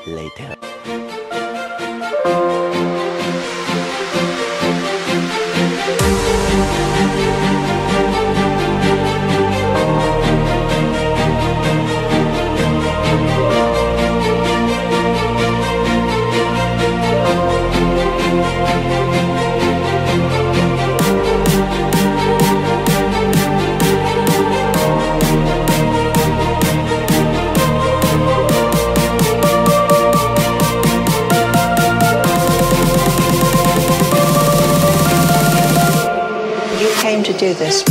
later. Came to do this.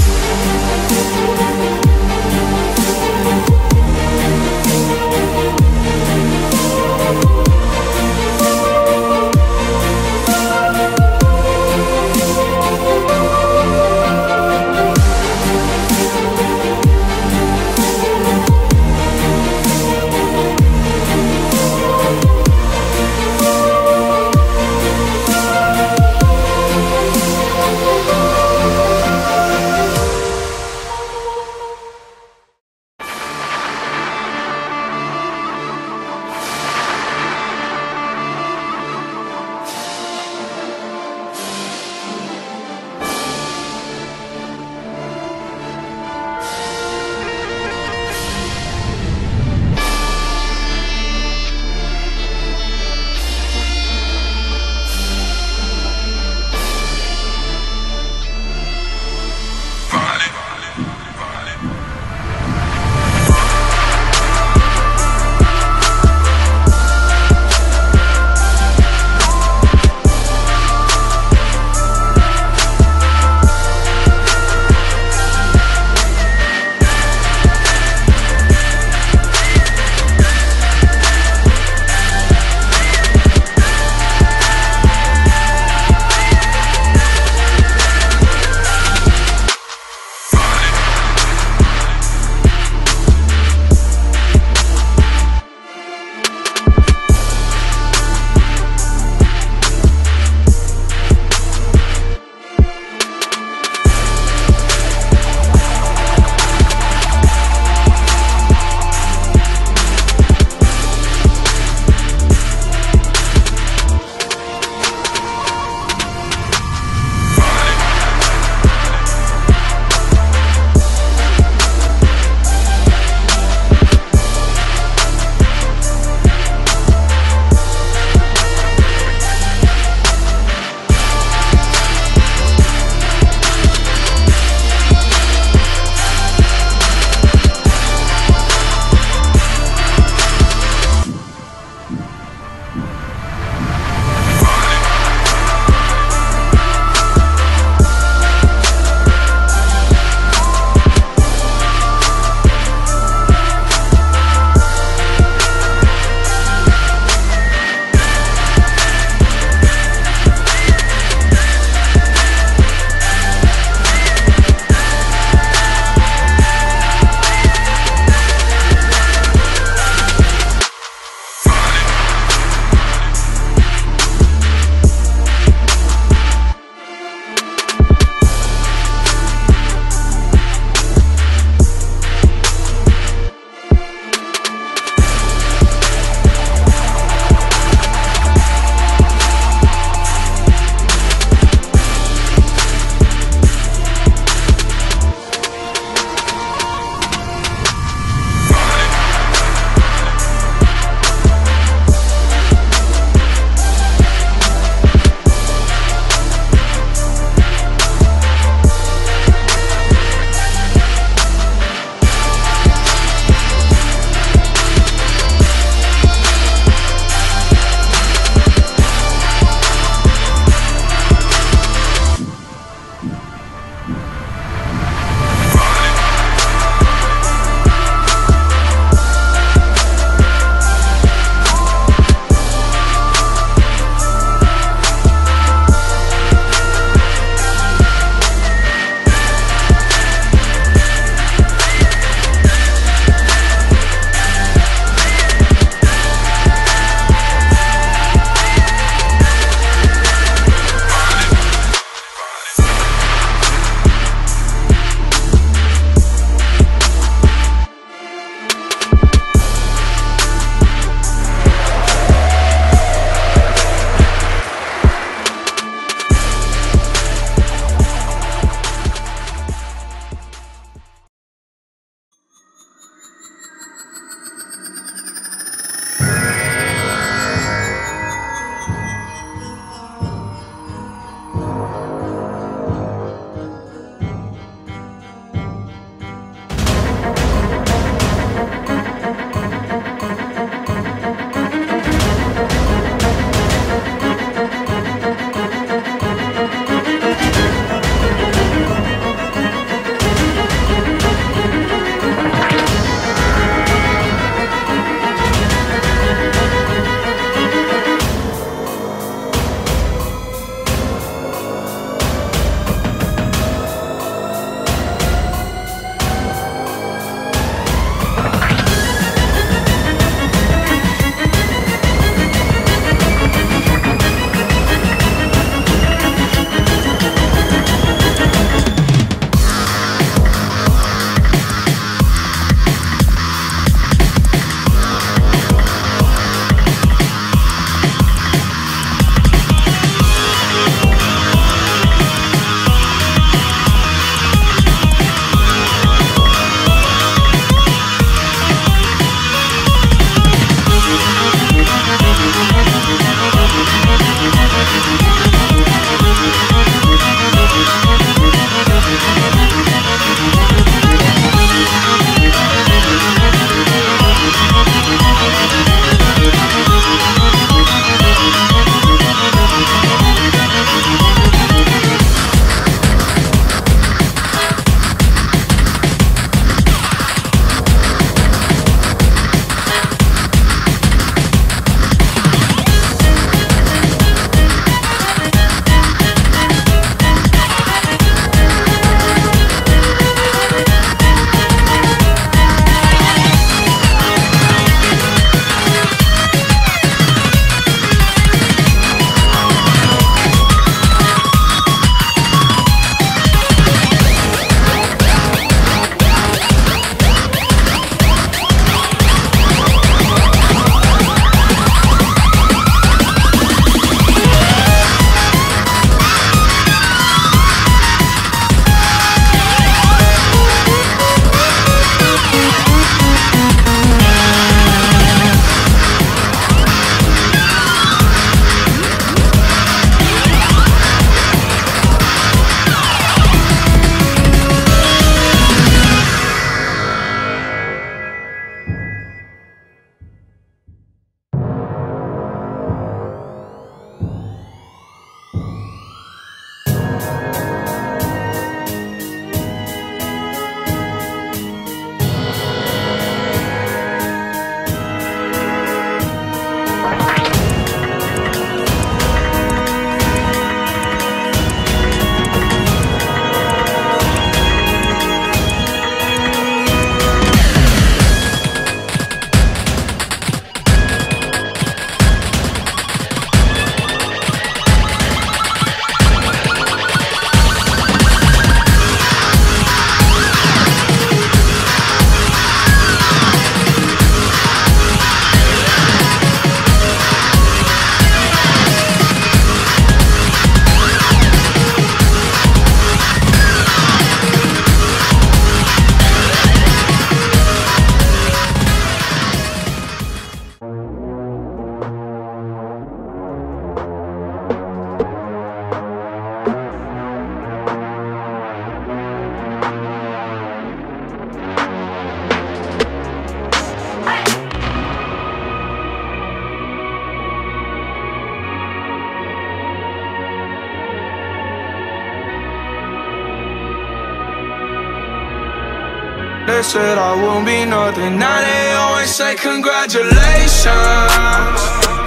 They said I won't be nothing, now they always say congratulations.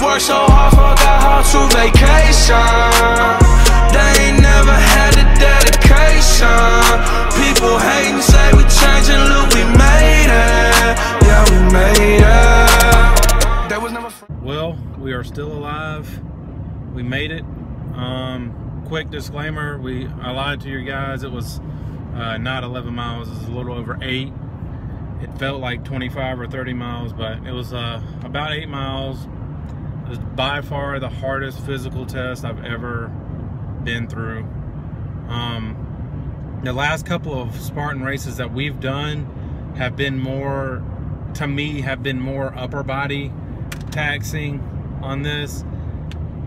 Worked so hard, forgot how to vacation. They ain't never had the dedication. People hating, say we changing, look, we made it. Yeah, we made it. That was never. Well, we are still alive. We made it. Quick disclaimer, I lied to you guys. It was not 11 miles, it was a little over 8. It felt like 25 or 30 miles, but it was about 8 miles. It was by far the hardest physical test I've ever been through. The last couple of Spartan races that we've done have been more, to me, have been more upper body taxing on this.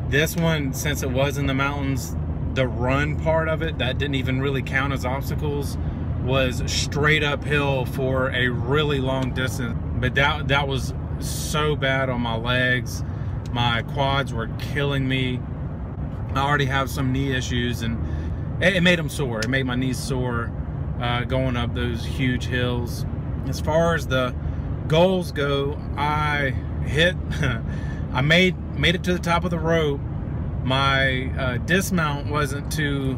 This one, since it was in the mountains, the run part of it, that didn't even really count as obstacles, was straight uphill for a really long distance. But that was so bad on my legs. My quads were killing me. I already have some knee issues, and it made them sore. It made my knees sore going up those huge hills. As far as the goals go, I made it to the top of the rope. My dismount wasn't too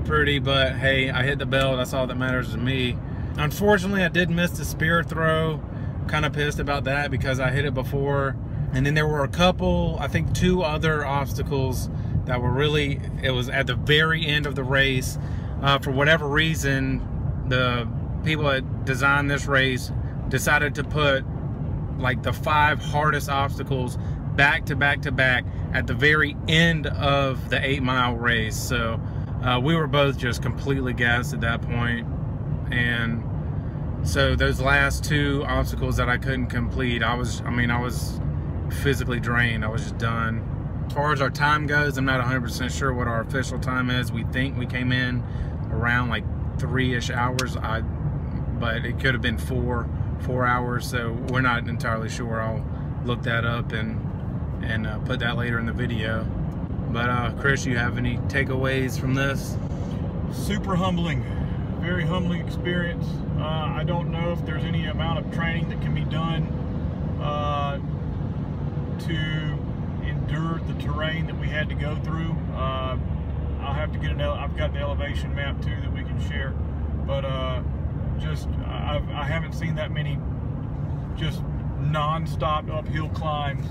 pretty, but hey, I hit the bell. That's all that matters to me. Unfortunately, I did miss the spear throw. Kind of pissed about that because I hit it before. And then there were a couple, I think 2 other obstacles that were really, it was at the very end of the race. For whatever reason, the people that designed this race decided to put like the 5 hardest obstacles back to back to back at the very end of the 8-mile race. So we were both just completely gassed at that point. And so those last 2 obstacles that I couldn't complete, I was physically drained. I was just done. As far as our time goes, I'm not 100% sure what our official time is. We think we came in around like 3-ish hours, but it could have been 4 hours, so we're not entirely sure. I'll look that up and put that later in the video. But Chris, you have any takeaways from this? Super humbling, very humbling experience. I don't know if there's any amount of training that can be done to endure the terrain that we had to go through. I'll have to get I've got the elevation map too that we can share, but I haven't seen that many just non-stop uphill climbs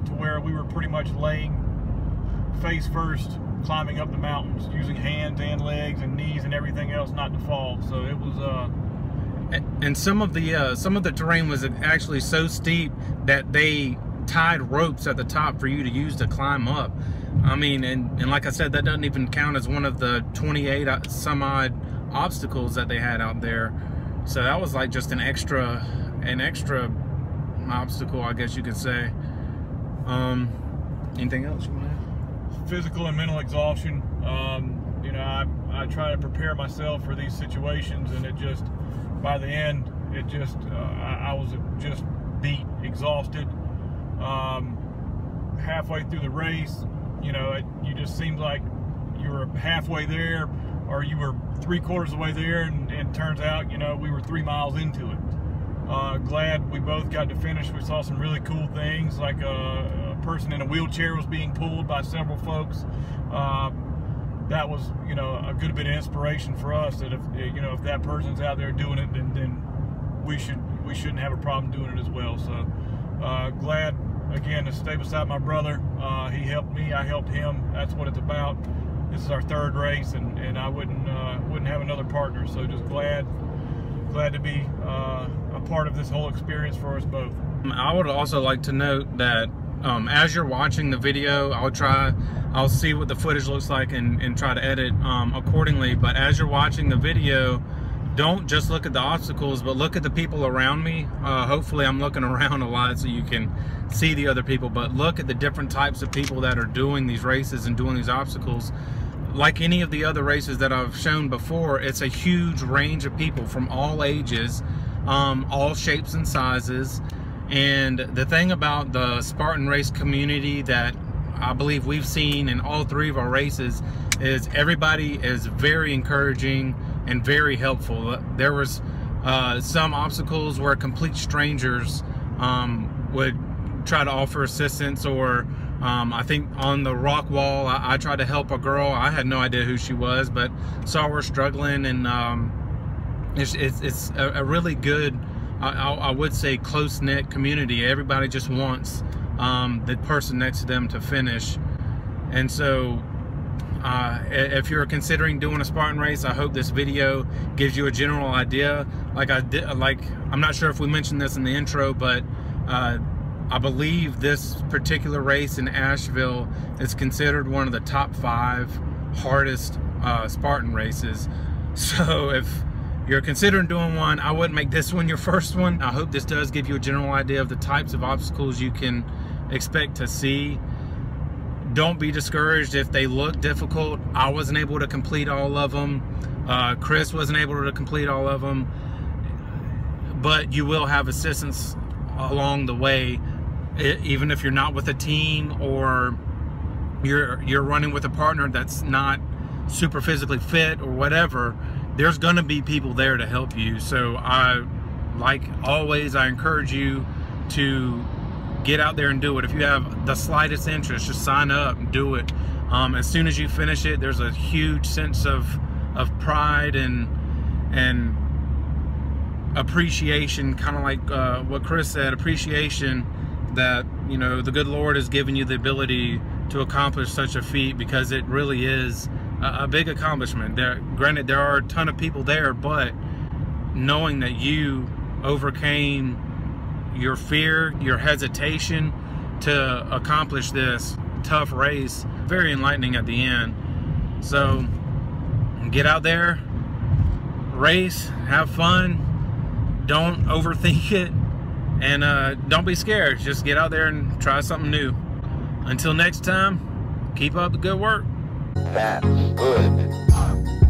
to where we were pretty much laying face first, climbing up the mountains, using hands and legs and knees and everything else not to fall. So it was and some of the terrain was actually so steep that they tied ropes at the top for you to use to climb up. I mean, and like I said, that doesn't even count as one of the 28 some odd obstacles that they had out there. So that was like just an extra obstacle, I guess you could say. Anything else you want to add? Physical and mental exhaustion. You know, I try to prepare myself for these situations, and it just, by the end, it just I was just beat, exhausted. Halfway through the race, you know, you just seemed like you were halfway there, or you were 3/4 of the way there, and turns out, you know, we were 3 miles into it. Glad we both got to finish. We saw some really cool things, like a person in a wheelchair was being pulled by several folks. That was, you know, a good bit of inspiration for us, that if that person's out there doing it, then we shouldn't have a problem doing it as well. So glad again to stay beside my brother. He helped me, I helped him. That's what it's about. This is our 3rd race, and I wouldn't have another partner. So just glad to be a part of this whole experience for us both. I would also like to note that as you're watching the video, I'll see what the footage looks like and try to edit accordingly. But as you're watching the video, don't just look at the obstacles, but look at the people around me. Hopefully I'm looking around a lot so you can see the other people, but look at the different types of people that are doing these races and doing these obstacles. Like any of the other races that I've shown before, it's a huge range of people from all ages, all shapes and sizes. And the thing about the Spartan race community that I believe we've seen in all 3 of our races is everybody is very encouraging and very helpful. There was Some obstacles where complete strangers would try to offer assistance, or I think on the rock wall, I tried to help a girl. I had no idea who she was, but saw her struggling, and it's a really good, I would say, close-knit community. Everybody just wants the person next to them to finish. And so if you're considering doing a Spartan race, I hope this video gives you a general idea. I'm not sure if we mentioned this in the intro, but I believe this particular race in Asheville is considered one of the top 5 hardest Spartan races. So if you're considering doing one, I wouldn't make this one your first one. I hope this does give you a general idea of the types of obstacles you can expect to see. Don't be discouraged if they look difficult. I wasn't able to complete all of them. Chris wasn't able to complete all of them. But you will have assistance along the way, even if you're not with a team, or you're running with a partner that's not super physically fit or whatever. There's gonna be people there to help you. So like always, I encourage you to get out there and do it. If you have the slightest interest, just sign up and do it. As soon as you finish it, there's a huge sense of pride and appreciation, kind of like what Chris said, appreciation that, you know, the good Lord has given you the ability to accomplish such a feat, because it really is a big accomplishment. Granted, there are a ton of people there, but knowing that you overcame your fear, your hesitation to accomplish this tough race, very enlightening at the end. So get out there, race, have fun, don't overthink it, and don't be scared. Just get out there and try something new. Until next time, keep up the good work. That's good.